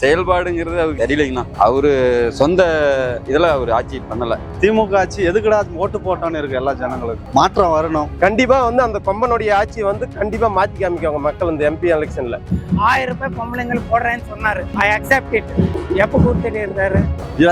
செயல்பாடுங்கிறது அவருக்கு தெரியலைங்கண்ணா. அவரு சொந்த இதுல அவர் ஆட்சி பண்ணல. திமுக ஆட்சி எதுக்குடா ஓட்டு போட்டோன்னு இருக்கு எல்லா ஜனங்களுக்கு. மாற்றம் வரணும். கண்டிப்பா அந்த கொம்பனுடைய ஆட்சி கண்டிப்பா மாத்தி காமிக்குவாங்க மக்கள் இந்த எம்பி எலெக்ஷன்ல. 1000 ரூபாய் பொம்பளைங்களுக்கு போடுறேன்னு சொன்னாரு. I accept it. எப்ப கொடுத்துட்டு இருந்தாரு?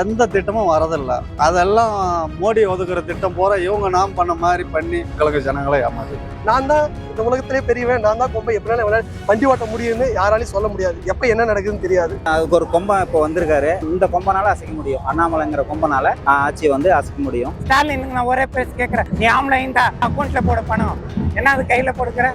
எந்த திட்டமும் வரதில்ல. அதெல்லாம் மோடி ஒதுக்குற திட்டம் போற இவங்க நாம் பண்ண மாதிரி பண்ணி மக்களுக்கு ஜனங்களை ஏமாத்து. நான் தான் இந்த உலகத்திலே பெரியவன், நான் தான் கொம்பை எப்படினாலும் வண்டி ஓட்ட முடியும்னு யாராலையும் சொல்ல முடியாது. எப்ப என்ன நடக்குதுன்னு தெரியாது. அதுக்கு ஒரு கொம்பன் இப்போ வந்திருக்காரு. இந்த கொம்பனால அசைக்க முடியும். அண்ணாமலைங்கிற கொம்பனால ஆட்சியை அசைக்க முடியும். ஸ்டாலின் நான் ஒரே பேச கேட்கிறேன். நீ ஆம்பளை இந்த அக்கௌண்ட்ல போட பணம் என்ன அது கையில போடுக்கிற?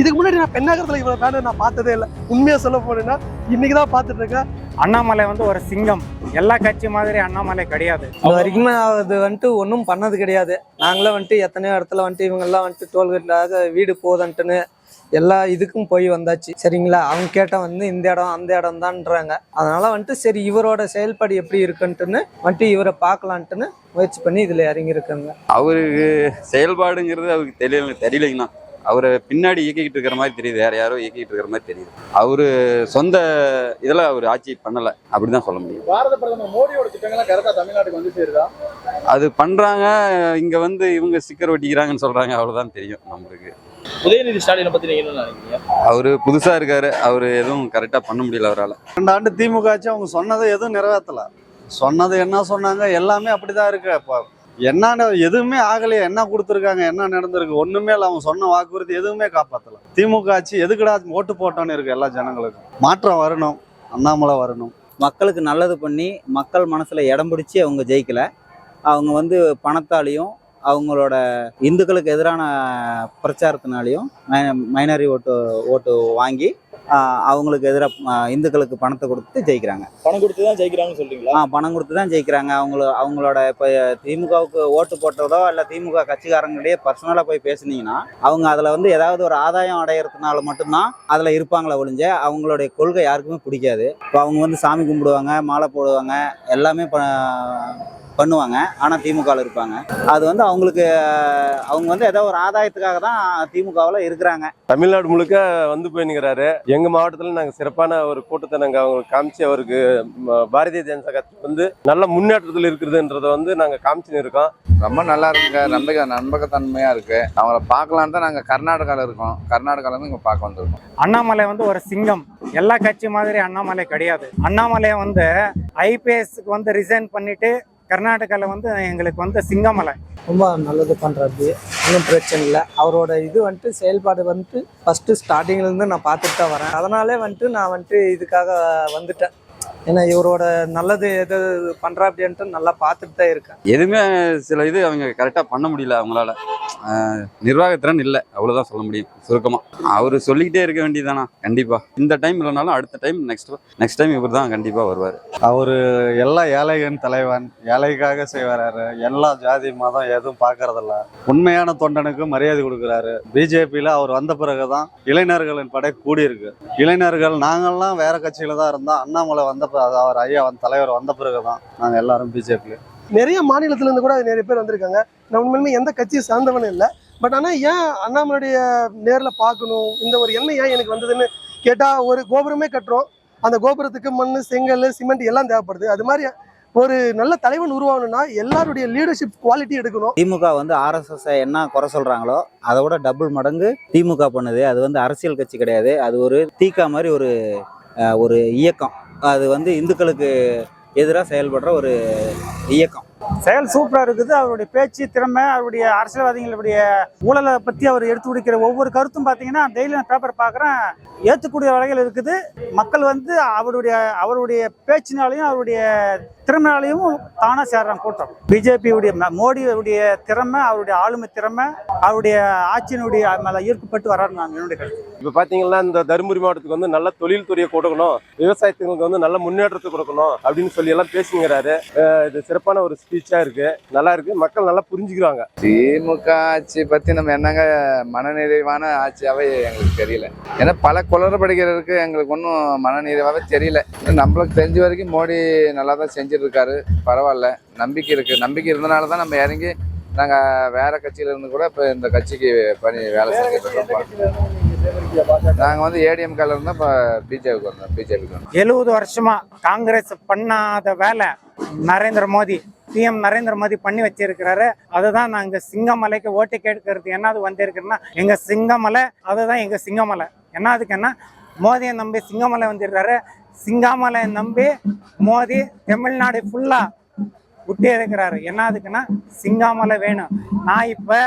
இதுக்கு முன்னாடி நான் பெண்ணாகரத்துல இவ்வளவு பேனர் நான் பார்த்ததே இல்லை. உண்மையா சொல்ல போனேன்னா இன்னைக்குதான் பார்த்துட்டு இருக்கேன். அண்ணாமலை ஒரு சிங்கம். எல்லா கட்சி மாதிரி அண்ணாமலை கிடையாது. இது வரைக்குமே அது ஒன்றும் பண்ணது கிடையாது. நாங்களே எத்தனையோ இடத்துல இவங்கெல்லாம் டோல்கேட்லாக வீடு போதன்ட்டுன்னு எல்லா இதுக்கும் போய் வந்தாச்சு. சரிங்களா, அவங்க கேட்டால் இந்த இடம் அந்த இடம் தான்றாங்க. அதனால சரி இவரோட செயல்பாடு எப்படி இருக்குன்ட்டுன்னு இவரை பார்க்கலான்ட்டுன்னு முயற்சி பண்ணி இதில் இறங்கியிருக்காங்க. அவருக்கு செயல்பாடுங்கிறது அவருக்கு தெரியலைங்கண்ணா. அவரை பின்னாடி இயக்கிக்கிட்டு இருக்கிற மாதிரி தெரியுது, வேற யாரோ இயக்கிட்டு இருக்கிற மாதிரி தெரியுது. அவரு சொந்த இதுல அவர் ஆட்சி பண்ணல அப்படிதான் சொல்ல முடியும். பாரத பிரதமர் மோடியோட திட்டங்கள்லாம் கரெக்டா தமிழ்நாட்டுக்கு வந்து சேருதா? அது பண்றாங்க. இங்க இவங்க ஸ்டிக்கர் ஒட்டிக்கிறாங்கன்னு சொல்றாங்க. அவ்வளவுதான் தெரியும் நம்மளுக்கு. உதயநிதி ஸ்டாலினை பத்தி நீங்க என்ன நினைக்கிறீங்க? அவரு புதுசா இருக்காரு. அவரு எதுவும் கரெக்டா பண்ண முடியல அவரால். 2 ஆண்டு திமுக ஆட்சி அவங்க சொன்னதை எதுவும் நிறைவேற்றல. சொன்னது என்ன சொன்னாங்க எல்லாமே அப்படிதான் இருக்கு. இப்போ என்ன எதுவுமே ஆகலையே. என்ன கொடுத்துருக்காங்க, என்ன நடந்திருக்கு? ஒண்ணுமே இல்லை. அவங்க சொன்ன வாக்குறுதி எதுவுமே காப்பாற்றல. திமுக ஆட்சி எதுக்குடா ஓட்டு போட்டோன்னு இருக்கு எல்லா ஜனங்களுக்கும். மாற்றம் வரணும். அண்ணாமலை வரணும். மக்களுக்கு நல்லது பண்ணி மக்கள் மனசுல இடம் பிடிச்சி அவங்க ஜெயிக்கல. அவங்க பணத்தாலையும் அவங்களோட இந்துக்களுக்கு எதிரான பிரச்சாரத்தினாலையும் மைனாரி ஓட்டு வாங்கி அவங்களுக்கு எதிராக இந்துக்களுக்கு பணத்தை கொடுத்து ஜெயிக்கிறாங்க. பணம் கொடுத்து தான் ஜெயிக்கிறாங்கன்னு சொல்றீங்களா? பணம் கொடுத்து தான் ஜெயிக்கிறாங்க. அவங்களோட இப்போ திமுகவுக்கு ஓட்டு போட்டதோ இல்லை திமுக கட்சிக்காரங்களே பர்சனலாக போய் பேசுனீங்கன்னா அவங்க அதில் ஏதாவது ஒரு ஆதாயம் அடையிறதுனால மட்டும்தான் அதில் இருப்பாங்களே ஒழிஞ்ச அவங்களுடைய கொள்கை யாருக்குமே பிடிக்காது. இப்போ அவங்க சாமி கும்பிடுவாங்க, மாலை போடுவாங்க, எல்லாமே பண்ணுவாங்க. ஆனால் திமுகவில் இருப்பாங்க. அது அவங்களுக்கு அவங்க ஏதோ ஒரு ஆதாயத்துக்காக தான் திமுகவில் இருக்கிறாங்க. தமிழ்நாடு முழுக்க போயினுங்கிறாரு. எங்க மாவட்டத்துல நாங்க சிறப்பான ஒரு கூட்டத்தை நாங்க அவங்களுக்கு காமிச்சு அவருக்கு பாரதிய ஜனதா கட்சி நல்ல முன்னேற்றத்தில் இருக்கிறதுன்றத நாங்க காமிச்சுன்னு இருக்கோம். ரொம்ப நல்லா இருக்குங்க. நம்பகத்தன்மையா இருக்கு. அவங்கள பார்க்கலான்னு தான் நாங்க கர்நாடகாவில் இருக்கோம். கர்நாடகால இருந்து இங்க பார்க்க வந்திருக்கோம். அண்ணாமலை ஒரு சிங்கம். எல்லா கட்சி மாதிரி அண்ணாமலை கிடையாது. அண்ணாமலை ஐபிஎஸ்க்கு ரிசைன் பண்ணிட்டு கர்நாடகாவில் எங்களுக்கு சிங்கமலை ரொம்ப நல்லது பண்ணுறது. ஒன்றும் பிரச்சனை இல்லை. அவரோட இது செயல்பாடு ஃபஸ்ட்டு ஸ்டார்டிங்லேருந்து நான் பார்த்துட்டு தான் வரேன். அதனாலே நான் இதுக்காக வந்துட்டேன். ஏன்னா இவரோட நல்லது எது பண்ணுறா அப்படின்ட்டு நல்லா பார்த்துட்டு தான் இருக்கேன். எதுவுமே சில இது அவங்க கரெக்டாக பண்ண முடியல. அவங்களால நிர்வாகத்திறன் இல்லை, அவ்வளோதான் சொல்ல முடியும் சுருக்கமாக. அவர் சொல்லிக்கிட்டே இருக்க வேண்டியதானா? கண்டிப்பாக இந்த டைம் இல்லைனாலும் அடுத்த டைம் நெக்ஸ்ட் டைம் இவர் தான் கண்டிப்பாக வருவார். அவரு எல்லா ஏழைகளின் தலைவன். ஏழைக்காக செய்வாரு. எல்லா ஜாதி மதம் எதுவும் பார்க்கறதில்ல. உண்மையான தொண்டனுக்கு மரியாதை கொடுக்குறாரு. பிஜேபியில் அவர் வந்த பிறகுதான் இளைஞர்களின் படை கூடியிருக்கு. இளைஞர்கள் நாங்கள்லாம் வேற கட்சியில தான் இருந்தோம். அண்ணாமலை அவர் ஐயா தலைவர் வந்த பிறகுதான் நாங்க எல்லாரும் பிஜேபி. நிறைய மாநிலத்துல இருந்து கூட நிறைய பேர் வந்திருக்காங்க. நான் உண்மையுமே எந்த கட்சியை சார்ந்தவனும் இல்லை. பட் ஆனா ஏன் அண்ணாமலையுடைய நேர்ல பார்க்கணும், இந்த ஒரு எண்ணம் ஏன் எனக்கு வந்ததுன்னு கேட்டா, ஒரு கோபுரமே கட்டுறோம். அந்த கோபுரத்துக்கு மண், செங்கல், சிமெண்ட் எல்லாம் தேவைப்படுது. அது மாதிரி ஒரு நல்ல தலைவன் உருவாகணும்னா எல்லாருடைய லீடர்ஷிப் குவாலிட்டி எடுக்கணும். திமுக RSS என்ன குறை சொல்றாங்களோ அதை விட டபுள் மடங்கு திமுக பண்ணுது. அது அரசியல் கட்சி கிடையாது. அது ஒரு தீக்கா மாதிரி ஒரு இயக்கம். அது இந்துக்களுக்கு எதிராக செயல்படுற ஒரு இயக்கம். செயல் சூப்பரா இருக்குது. அவருடைய பேச்சு திறமை, அவருடைய அரசியல்வாதிகளுடைய ஊழலை பத்தி அவர் எடுத்து கொடுக்கிற ஒவ்வொரு கருத்தும் பாத்தீங்கன்னா டெய்லி நான் பேப்பர் பாக்குறேன், ஏற்றுக்கூடிய வகையில் இருக்குது. மக்கள் அவருடைய பேச்சினாலையும் அவருடைய திறமையாலையும் தானா சேர்றாங்க கூட்டம். பிஜேபியுடைய மோடியுடைய திறமை, அவருடைய ஆளுமை திறமை, அவருடைய ஆட்சியினுடைய மேல ஈர்க்கப்பட்டு வர்றாரு. நான் என்னுடைய கருத்து. இப்ப பாத்தீங்கன்னா இந்த தருமபுரி மாவட்டத்துக்கு நல்ல தொழில்துறையை கொடுக்கணும், விவசாயத்துக்கு நல்ல முன்னேற்றத்தை கொடுக்கணும் அப்படின்னு சொல்லி எல்லாம் பேசுங்கிறாரு. இது சிறப்பான ஒரு ஸ்பீச்சா இருக்கு. நல்லா இருக்கு. மக்கள் நல்லா புரிஞ்சுக்கிறாங்க. திமுக ஆட்சி பத்தி நம்ம என்னங்க மனநிறைவான ஆட்சியாவே எங்களுக்கு தெரியல. ஏன்னா பல குளறுபடிகளுக்கு எங்களுக்கு ஒன்றும் மனநிறைவாவே தெரியல. நம்மளுக்கு தெரிஞ்ச வரைக்கும் மோடி நல்லா தான் செஞ்சுட்டு இருக்காரு. பரவாயில்ல, நம்பிக்கை இருக்கு. நம்பிக்கை இருந்தனால தான் நம்ம இறங்கி நாங்கள் வேற கட்சியில இருந்து கூட இப்போ இந்த கட்சிக்கு பண்ணி வேலை செஞ்சுட்டு இருக்கோம். நாங்கள் வந்து ஏடிஎம்கேல இருந்தோம், இப்போ பிஜேபிக்கு வந்தோம். 70 வருஷமா காங்கிரஸ் பண்ணாத வேலை நரேந்திர மோடி பிஎம் நரேந்திர மோடி பண்ணி வச்சிருக்கிறாரு. அதுதான் நாங்க சிங்கமலைக்கு ஓட்டு கேட்கறது என்னது வந்திருக்குன்னா எங்க சிங்கமலை, அதுதான் எங்க சிங்கமலை. என்னதுக்குன்னா மோதியை நம்பி சிங்கமலை வந்துடுறாரு. சிங்கமலை நம்பி மோடி தமிழ்நாடு ஃபுல்லா விட்டே இருக்கிறாரு. என்னதுக்குன்னா சிங்கமலை வேணும். நான் இப்ப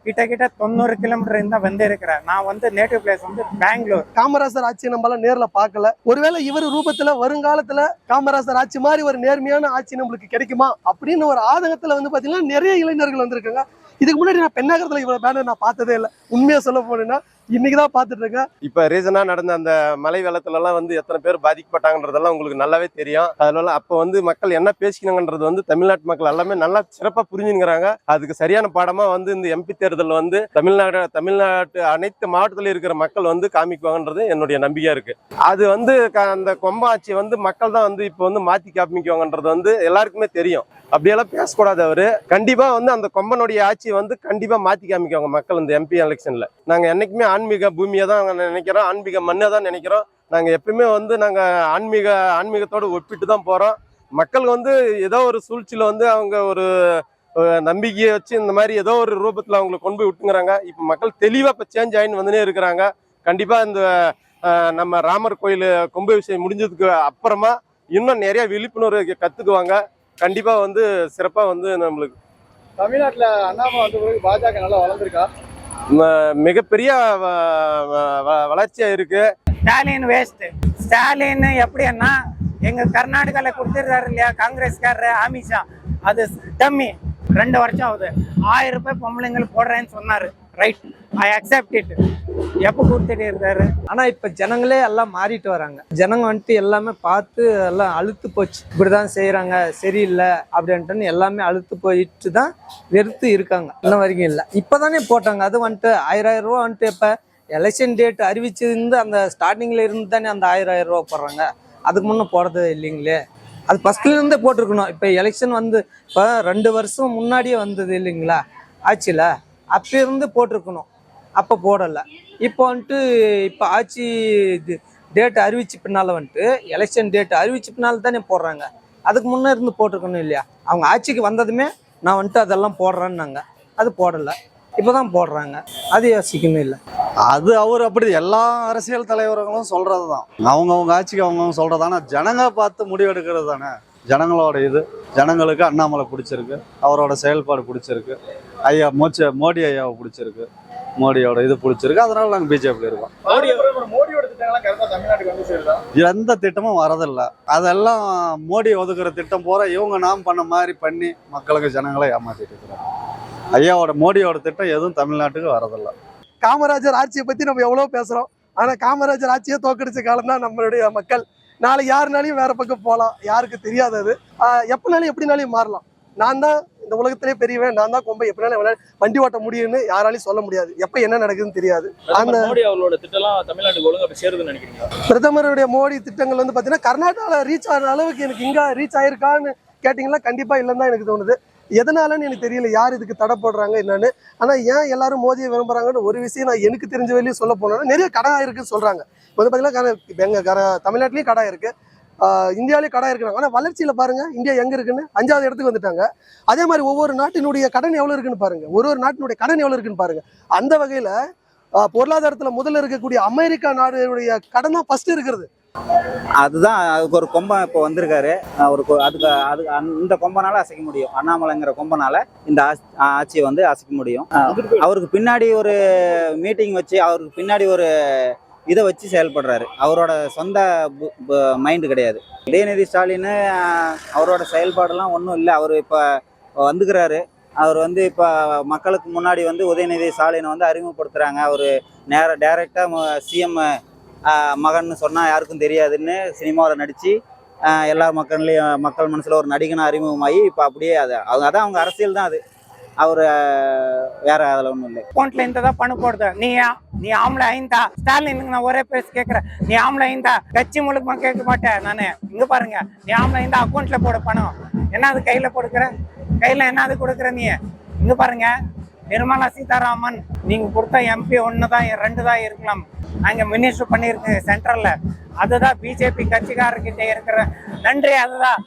கிட்ட 90 கிலோமீட்டர் இருந்தா வந்து இருக்கிறேன். நான் வந்து நேட்டிவ் பிளேஸ் வந்து பெங்களூர். காமராசர் ஆட்சியை நம்மளால நேர்ல பார்க்கல. ஒருவேளை இவர் ரூபத்துல வருங்காலத்துல காமராசர் ஆட்சி மாதிரி ஒரு நேர்மையான ஆட்சி நம்மளுக்கு கிடைக்குமா அப்படின்னு ஒரு ஆதங்கத்துல வந்து பாத்தீங்கன்னா நிறைய இளைஞர்கள் வந்திருக்காங்க. இதுக்கு முன்னாடி நான் பெண்ணாகரத்துல இவ்வளவு பேனர் நான் பார்த்ததே இல்லை. உண்மையா சொல்ல போனேன்னா இன்னைக்குதான் பார்த்துட்டு இருக்கேன். இப்ப ரீசனா நடந்த அந்த மழை வெள்ளத்துல எல்லாம் வந்து எத்தனை பேர் பாதிக்கப்பட்டாங்கன்றதெல்லாம் உங்களுக்கு நல்லாவே தெரியும். அதனால அப்ப வந்து மக்கள் என்ன பேசிக்கணுங்கன்றது வந்து தமிழ்நாட்டு மக்கள் எல்லாமே நல்லா சிறப்பா புரிஞ்சுங்கிறாங்க. அதுக்கு சரியான பாடமா வந்து இந்த எம்பி தேர்தல் வந்து தமிழ்நாட்டு அனைத்து மாவட்டத்துல இருக்கிற மக்கள் வந்து காமிக்குவாங்கன்றது என்னுடைய நம்பிக்கையா இருக்கு. அது வந்து அந்த கொம்பாட்சி வந்து மக்கள் தான் வந்து இப்ப வந்து மாத்தி காமிக்குவாங்கன்றது வந்து எல்லாருக்குமே தெரியும். அப்படியெல்லாம் பேசக்கூடாது. அவரு கண்டிப்பா வந்து அந்த கொம்பனுடைய ஆட்சியை வந்து கண்டிப்பா மாத்தி காமிக்குவாங்க மக்கள் இந்த எம்பி எலெக்ஷன்ல. நாங்க என்னைக்குமே ஆன்மீக பூமியை தான் நினைக்கிறோம், ஆன்மீக மண்ணை தான் நினைக்கிறோம். நாங்க எப்பயுமே வந்து நாங்க ஆன்மீகத்தோடு ஒப்பிட்டு தான் போறோம். மக்கள் வந்து ஏதோ ஒரு சூழ்ச்சியில வந்து அவங்க ஒரு நம்பிக்கையை வச்சு இந்த மாதிரி ஏதோ ஒரு ரூபத்துல அவங்களை கொண்டு போய் விட்டுங்கிறாங்க. இப்ப மக்கள் தெளிவா இப்ப சேஞ்ச் ஆயின்னு வந்துனே இருக்கிறாங்க. கண்டிப்பா இந்த நம்ம ராமர் கோயில் கும்பாபிஷேகம் முடிஞ்சதுக்கு அப்புறமா இன்னும் நிறைய விழிப்புணர்வு கத்துக்குவாங்க. கண்டிப்பா வந்து சிறப்பா வந்து நம்மளுக்கு தமிழ்நாட்டுல அண்ணாமலை வந்த பிறகு பாஜக நல்லா வளர்ந்துருக்கா? மிகப்பெரிய வளர்ச்சியா இருக்கு. ஸ்டாலின் வேஸ்ட். ஸ்டாலின் எப்படின்னா எங்க கர்நாடகால கொடுத்துருக்காரு இல்லையா காங்கிரஸ்காரரு அமித்ஷா, அது டம்மி. 2 வருஷம் ஆகுது. 1000 ரூபாய் பொம்பளைங்களுக்கு போடுறேன்னு சொன்னாரு. Right, I accept it. எப்போ கொடுத்துட்டு இருக்காரு. ஆனா இப்ப ஜனங்களே எல்லாம் மாறிட்டு வராங்க. ஜனங்க வந்துட்டு எல்லாமே பார்த்து எல்லாம் அழுத்து போச்சு. இப்படிதான் செய்யறாங்க, சரியில்லை அப்படின்ட்டு எல்லாமே அழுத்து போயிட்டு தான் வெறுத்து இருக்காங்க. இன்னும் வரைக்கும் இல்லை. இப்பதானே போட்டாங்க. அது வந்துட்டு 1000 ரூபா வந்துட்டு இப்ப எலெக்ஷன் டேட் அறிவிச்சிருந்து அந்த ஸ்டார்டிங்ல இருந்து தானே அந்த 1000 ரூபா போடுறாங்க. அதுக்கு முன்னே போடுறது இல்லைங்களே. அது ஃபர்ஸ்ட்ல இருந்தே போட்டிருக்கணும். இப்ப எலெக்ஷன் வந்து இப்ப 2 வருஷம் முன்னாடியே வந்தது இல்லைங்களா ஆட்சியில, அப்ப இருந்து போட்டிருக்கணும். அப்போ போடலை. இப்போ வந்துட்டு இப்போ ஆட்சி டேட் அறிவிச்சு பின்னால வந்துட்டு எலெக்ஷன் டேட் அறிவிச்சு பின்னால தானே போடுறாங்க. அதுக்கு முன்னே இருந்து போட்டிருக்கணும் இல்லையா. அவங்க ஆட்சிக்கு வந்ததுமே நான் வந்துட்டு அதெல்லாம் போடுறேன்னாங்க. அது போடலை, இப்போதான் போடுறாங்க. அது யோசிக்கணும் இல்லை. அது அவர் அப்படி எல்லா அரசியல் தலைவர்களும் சொல்றது தான். அவங்கவுங்க ஆட்சிக்கு அவங்கவுங்க சொல்றது. ஆனால் ஜனங்க பார்த்து முடிவெடுக்கிறது தானே ஜனங்களோட இது. ஜனங்களுக்கு அண்ணாமலை பிடிச்சிருக்கு, அவரோட செயல்பாடு பிடிச்சிருக்கு, ஐயா மோடி ஐயாவை பிடிச்சிருக்கு, மோடியோட இது பிடிச்சிருக்கு. அதனால நாங்கள் பிஜேபியில் இருக்கோம். மோடியோட திட்டங்கள்லாம் கரெக்டா தமிழ்நாட்டுக்கு வந்து சேருதா? எந்த திட்டமும் வரதில்லை. அதெல்லாம் மோடி ஒதுக்குற திட்டம் போற இவங்க நாம் பண்ண மாதிரி பண்ணி மக்களுக்கு ஜனங்களை ஏமாத்திட்டு இருக்கிறாங்க. ஐயாவோட மோடியோட திட்டம் எதுவும் தமிழ்நாட்டுக்கு வரதில்லை. காமராஜர் ஆட்சியை பத்தி நம்ம எவ்வளவு பேசுறோம். ஆனா காமராஜர் ஆட்சியை தோக்கடிச்ச காலம் தான் நம்மளுடைய மக்கள். நாளை யாருனாலையும் வேற பக்கம் போகலாம், யாருக்கு தெரியாதது. எப்பனாலும் எப்படினாலையும் மாறலாம். நான் தான் இந்த உலகத்திலே பெரியவன், நான் தான் கொம்பை, எப்படினாலும் வண்டி ஓட்ட முடியும்னு யாராலையும் சொல்ல முடியாது. எப்ப என்ன நடக்குதுன்னு தெரியாது. அந்த மோடி அவர்களோட திட்டம்லாம் தமிழ்நாட்டுக்கு ஒழுங்கா சேருதுன்னு நினைக்கிறீங்களா? பிரதமருடைய மோடி திட்டங்கள் வந்து பாத்தீங்கன்னா கர்நாடகாவில் ரீச் ஆன அளவுக்கு எனக்கு இங்க ரீச் ஆயிருக்கான்னு கேட்டீங்கன்னா கண்டிப்பா இல்லைன்னு தான் எனக்கு தோணுது. எதனாலன்னு எனக்கு தெரியல, யார் இதுக்கு தடை போடுறாங்க என்னன்னு. ஆனா ஏன் எல்லாரும் மோதியை விரும்புறாங்கன்னு ஒரு விஷயம் நான் எனக்கு தெரிஞ்ச வரையும் சொல்ல போனோம்னா நிறைய கடை இருக்குன்னு சொல்றாங்க. இப்போ வந்து பாத்தீங்கன்னா எங்க தமிழ்நாட்டிலயும் கடை இருக்கு, இந்தியாவிலேயும் கடை இருக்கிறாங்க. ஆனால் வளர்ச்சியில் பாருங்க இந்தியா எங்க இருக்குன்னு 5வது இடத்துக்கு வந்துட்டாங்க. அதே மாதிரி ஒவ்வொரு நாட்டினுடைய கடன் எவ்வளவு இருக்குன்னு பாருங்க, ஒரு நாட்டினுடைய கடன் எவ்வளவு இருக்குன்னு பாருங்க. அந்த வகையில பொருளாதாரத்துல முதல்ல இருக்கக்கூடிய அமெரிக்கா நாடுடைய கடன் தான் ஃபர்ஸ்ட் இருக்கிறது. அதுதான் அதுக்கு ஒரு கொம்பன் இப்போ வந்திருக்காரு. அதுக்கு இந்த கொம்பனால அசைக்க முடியும். அண்ணாமலைங்கிற கொம்பனால இந்த ஆட்சியை வந்து அசைக்க முடியும். அவருக்கு பின்னாடி ஒரு மீட்டிங் வச்சு, அவருக்கு பின்னாடி ஒரு இதை வச்சு செயல்படுறாரு. அவரோட சொந்த மைண்டு கிடையாது. உதயநிதி ஸ்டாலின் அவரோட செயல்பாடெல்லாம் ஒன்றும் இல்லை. அவர் இப்போ வந்துக்கிறாரு. அவர் வந்து இப்போ மக்களுக்கு முன்னாடி வந்து உதயநிதி ஸ்டாலினை வந்து அறிமுகப்படுத்துகிறாங்க. அவர் டைரெக்டாக சிஎம் மகன்னு சொன்னால் யாருக்கும் தெரியாதுன்னு சினிமாவில் நடித்து எல்லா மக்கள் மனசில் ஒரு நடிகனை அறிமுகமாகி இப்போ அப்படியே அதான் அவங்க அரசியல் தான் அது. அவர் வேற அதில் ஒன்றும் இல்லை. அக்கௌண்ட்ல இந்த தான் பணம் போடுது. நீ ஆம்பளை ஐந்தா ஸ்டாலினுக்கு நான் ஒரே பேச கேட்குறேன். நீ ஆம்பளை ஐந்தா கட்சி முழுக்கமா கேட்க மாட்டேன் நான். இங்க பாருங்க, நீ ஆம்பளை ஐந்தா அக்கௌண்ட்ல போட பணம். என்ன அது கையில கொடுக்குற? கையில என்ன அது கொடுக்குற? நீ இங்க பாருங்க, நிர்மலா சீதாராமன் நீங்க கொடுத்த MP 1 தான் 2 தான் இருக்கலாம், நாங்க மினிஸ்டர் பண்ணியிருக்கு சென்ட்ரல்ல, அதுதான் பிஜேபி கட்சிக்காரர்கிட்ட இருக்கிற நன்றி. அதுதான்